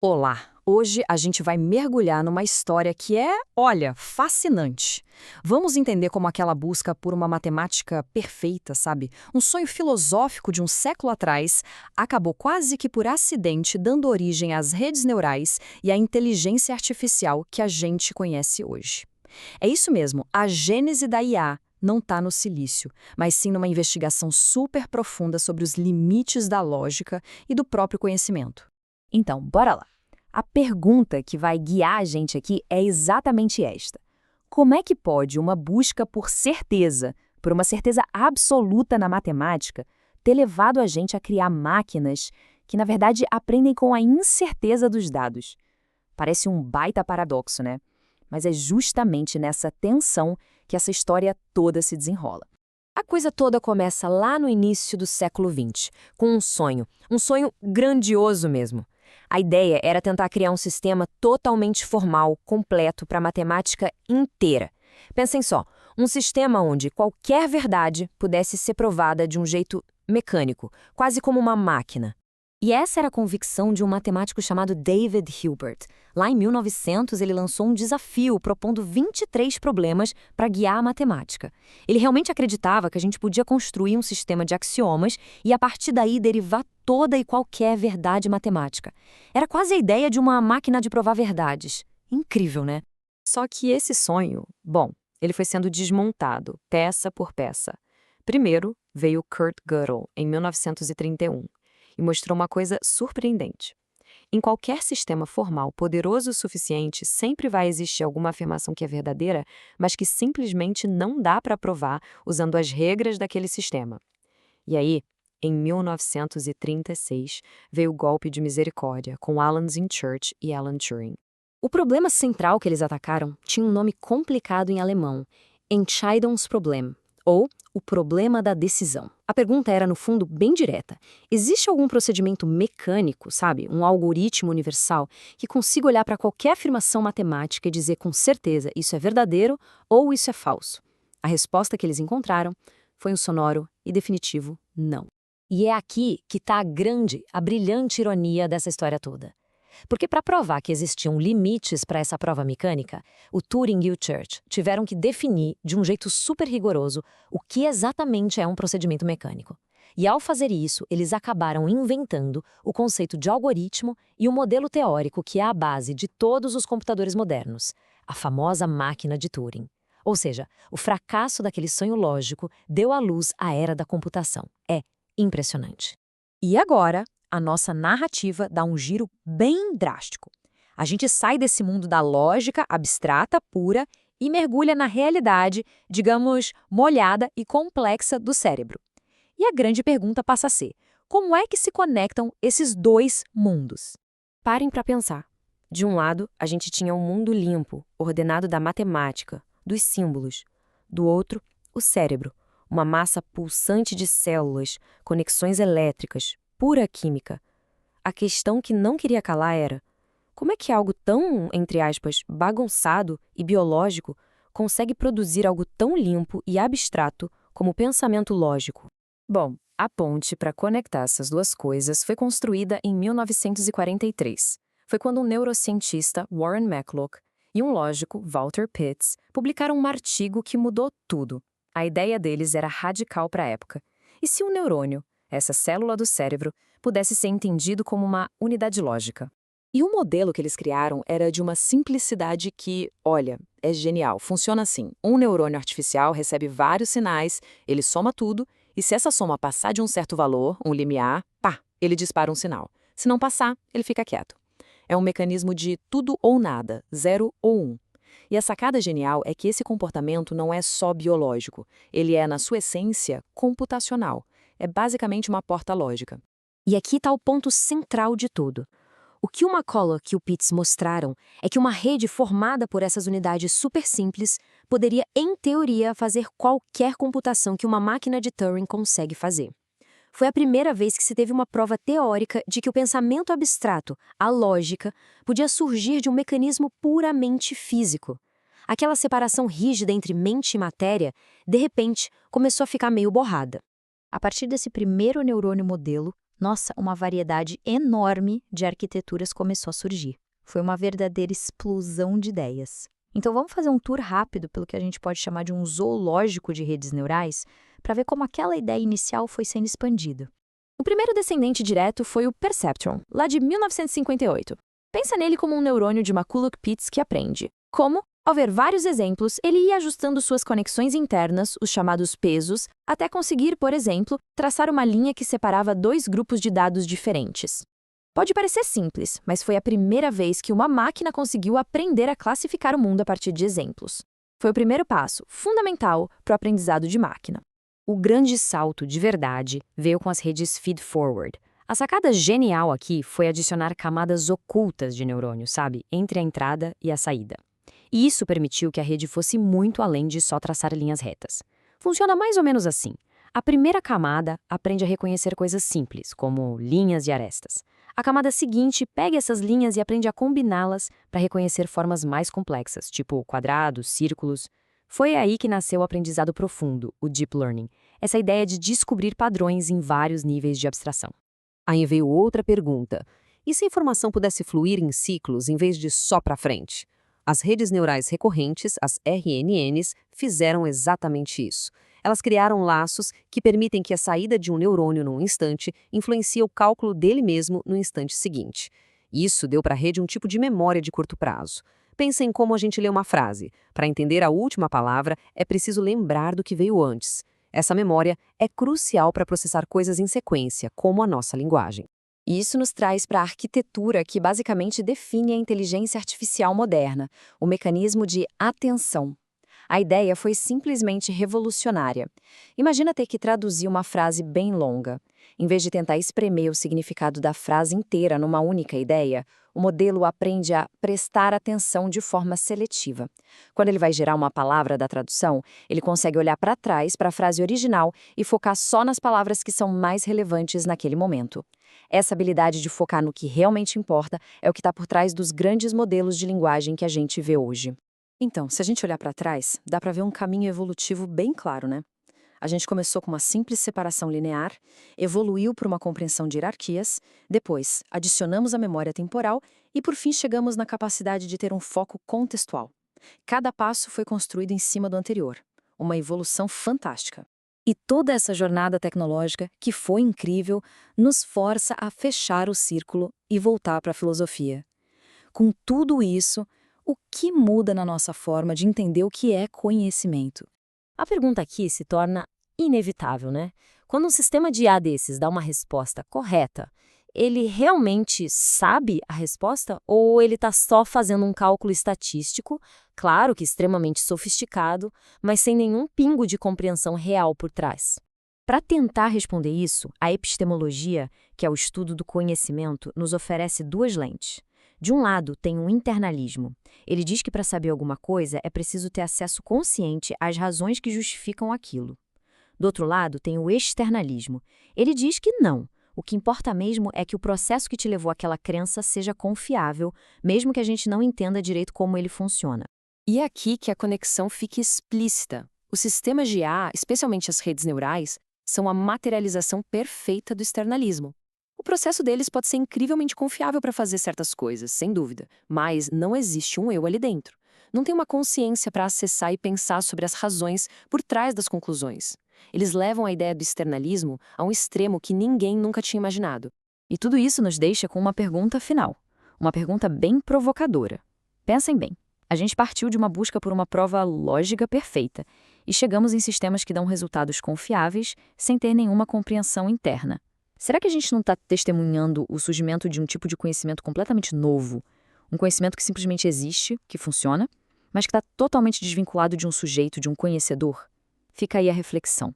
Olá! Hoje a gente vai mergulhar numa história que é, olha, fascinante. Vamos entender como aquela busca por uma matemática perfeita, sabe? Um sonho filosófico de um século atrás acabou quase que por acidente dando origem às redes neurais e à inteligência artificial que a gente conhece hoje. É isso mesmo, a gênese da IA não está no silício, mas sim numa investigação super profunda sobre os limites da lógica e do próprio conhecimento. Então, bora lá. A pergunta que vai guiar a gente aqui é exatamente esta: como é que pode uma busca por uma certeza absoluta na matemática, ter levado a gente a criar máquinas que, na verdade, aprendem com a incerteza dos dados? Parece um baita paradoxo, né? Mas é justamente nessa tensão que essa história toda se desenrola. A coisa toda começa lá no início do século XX, com um sonho grandioso mesmo. A ideia era tentar criar um sistema totalmente formal, completo para a matemática inteira. Pensem só, um sistema onde qualquer verdade pudesse ser provada de um jeito mecânico, quase como uma máquina. E essa era a convicção de um matemático chamado David Hilbert. Lá em 1900, ele lançou um desafio propondo 23 problemas para guiar a matemática. Ele realmente acreditava que a gente podia construir um sistema de axiomas e, a partir daí, derivar toda e qualquer verdade matemática. Era quase a ideia de uma máquina de provar verdades. Incrível, né? Só que esse sonho, bom, ele foi sendo desmontado, peça por peça. Primeiro veio Kurt Gödel, em 1931, e mostrou uma coisa surpreendente. Em qualquer sistema formal poderoso o suficiente, sempre vai existir alguma afirmação que é verdadeira, mas que simplesmente não dá para provar usando as regras daquele sistema. E aí, em 1936, veio o golpe de misericórdia com Alan Zinchurch e Alan Turing. O problema central que eles atacaram tinha um nome complicado em alemão: Entscheidungsproblem, ou o problema da decisão. A pergunta era, no fundo, bem direta. Existe algum procedimento mecânico, sabe, um algoritmo universal, que consiga olhar para qualquer afirmação matemática e dizer com certeza isso é verdadeiro ou isso é falso? A resposta que eles encontraram foi um sonoro e definitivo não. E é aqui que está a brilhante ironia dessa história toda. Porque para provar que existiam limites para essa prova mecânica, o Turing e o Church tiveram que definir, de um jeito super rigoroso, o que exatamente é um procedimento mecânico. E ao fazer isso, eles acabaram inventando o conceito de algoritmo e o modelo teórico que é a base de todos os computadores modernos, a famosa máquina de Turing. Ou seja, o fracasso daquele sonho lógico deu à luz a era da computação. É impressionante. E agora, a nossa narrativa dá um giro bem drástico. A gente sai desse mundo da lógica abstrata, pura, e mergulha na realidade, digamos, molhada e complexa do cérebro. E a grande pergunta passa a ser: como é que se conectam esses dois mundos? Parem para pensar. De um lado, a gente tinha um mundo limpo, ordenado da matemática, dos símbolos. Do outro, o cérebro, uma massa pulsante de células, conexões elétricas, pura química. A questão que não queria calar era: como é que algo tão, entre aspas, bagunçado e biológico consegue produzir algo tão limpo e abstrato como o pensamento lógico? Bom, a ponte para conectar essas duas coisas foi construída em 1943. Foi quando um neurocientista, Warren McCulloch, e um lógico, Walter Pitts, publicaram um artigo que mudou tudo. A ideia deles era radical para a época. E se um neurônio, essa célula do cérebro, pudesse ser entendido como uma unidade lógica? E o modelo que eles criaram era de uma simplicidade que, olha, é genial. Funciona assim: um neurônio artificial recebe vários sinais, ele soma tudo, e se essa soma passar de um certo valor, um limiar, pá, ele dispara um sinal. Se não passar, ele fica quieto. É um mecanismo de tudo ou nada, 0 ou 1. E a sacada genial é que esse comportamento não é só biológico, ele é, na sua essência, computacional. É basicamente uma porta lógica. E aqui está o ponto central de tudo. O que o McCulloch e o Pitts mostraram é que uma rede formada por essas unidades super simples poderia, em teoria, fazer qualquer computação que uma máquina de Turing consegue fazer. Foi a primeira vez que se teve uma prova teórica de que o pensamento abstrato, a lógica, podia surgir de um mecanismo puramente físico. Aquela separação rígida entre mente e matéria, de repente, começou a ficar meio borrada. A partir desse primeiro neurônio modelo, Nossa, uma variedade enorme de arquiteturas começou a surgir. Foi uma verdadeira explosão de ideias. Então vamos fazer um tour rápido pelo que a gente pode chamar de um zoológico de redes neurais, para ver como aquela ideia inicial foi sendo expandida. O primeiro descendente direto foi o Perceptron, lá de 1958. Pensa nele como um neurônio de McCulloch-Pitts que aprende. Como, ao ver vários exemplos, ele ia ajustando suas conexões internas, os chamados pesos, até conseguir, por exemplo, traçar uma linha que separava dois grupos de dados diferentes. Pode parecer simples, mas foi a primeira vez que uma máquina conseguiu aprender a classificar o mundo a partir de exemplos. Foi o primeiro passo, fundamental, para o aprendizado de máquina. O grande salto, de verdade, veio com as redes feed-forward. A sacada genial aqui foi adicionar camadas ocultas de neurônios, sabe, entre a entrada e a saída. E isso permitiu que a rede fosse muito além de só traçar linhas retas. Funciona mais ou menos assim. A primeira camada aprende a reconhecer coisas simples, como linhas e arestas. A camada seguinte pega essas linhas e aprende a combiná-las para reconhecer formas mais complexas, tipo quadrados, círculos. Foi aí que nasceu o aprendizado profundo, o Deep Learning, essa ideia de descobrir padrões em vários níveis de abstração. Aí veio outra pergunta. E se a informação pudesse fluir em ciclos em vez de só para frente? As redes neurais recorrentes, as RNNs, fizeram exatamente isso. Elas criaram laços que permitem que a saída de um neurônio num instante influencie o cálculo dele mesmo no instante seguinte. Isso deu para a rede um tipo de memória de curto prazo. Pensa em como a gente lê uma frase. Para entender a última palavra, é preciso lembrar do que veio antes. Essa memória é crucial para processar coisas em sequência, como a nossa linguagem. E isso nos traz para a arquitetura que basicamente define a inteligência artificial moderna, o mecanismo de atenção. A ideia foi simplesmente revolucionária. Imagina ter que traduzir uma frase bem longa. Em vez de tentar espremer o significado da frase inteira numa única ideia, o modelo aprende a prestar atenção de forma seletiva. Quando ele vai gerar uma palavra da tradução, ele consegue olhar para trás para a frase original e focar só nas palavras que são mais relevantes naquele momento. Essa habilidade de focar no que realmente importa é o que está por trás dos grandes modelos de linguagem que a gente vê hoje. Então, se a gente olhar para trás, dá para ver um caminho evolutivo bem claro, né? A gente começou com uma simples separação linear, evoluiu para uma compreensão de hierarquias, depois adicionamos a memória temporal e, por fim, chegamos na capacidade de ter um foco contextual. Cada passo foi construído em cima do anterior. Uma evolução fantástica. E toda essa jornada tecnológica, que foi incrível, nos força a fechar o círculo e voltar para a filosofia. Com tudo isso, o que muda na nossa forma de entender o que é conhecimento? A pergunta aqui se torna inevitável, né? Quando um sistema de IA desses dá uma resposta correta, ele realmente sabe a resposta ou ele está só fazendo um cálculo estatístico, claro que extremamente sofisticado, mas sem nenhum pingo de compreensão real por trás? Para tentar responder isso, a epistemologia, que é o estudo do conhecimento, nos oferece duas lentes. De um lado, tem um internalismo. Ele diz que para saber alguma coisa é preciso ter acesso consciente às razões que justificam aquilo. Do outro lado, tem o externalismo. Ele diz que não. O que importa mesmo é que o processo que te levou àquela crença seja confiável, mesmo que a gente não entenda direito como ele funciona. E é aqui que a conexão fica explícita. Os sistemas de IA, especialmente as redes neurais, são a materialização perfeita do externalismo. O processo deles pode ser incrivelmente confiável para fazer certas coisas, sem dúvida, mas não existe um eu ali dentro. Não tem uma consciência para acessar e pensar sobre as razões por trás das conclusões. Eles levam a ideia do externalismo a um extremo que ninguém nunca tinha imaginado. E tudo isso nos deixa com uma pergunta final. Uma pergunta bem provocadora. Pensem bem. A gente partiu de uma busca por uma prova lógica perfeita e chegamos em sistemas que dão resultados confiáveis sem ter nenhuma compreensão interna. Será que a gente não está testemunhando o surgimento de um tipo de conhecimento completamente novo? Um conhecimento que simplesmente existe, que funciona, mas que está totalmente desvinculado de um sujeito, de um conhecedor? Fica aí a reflexão.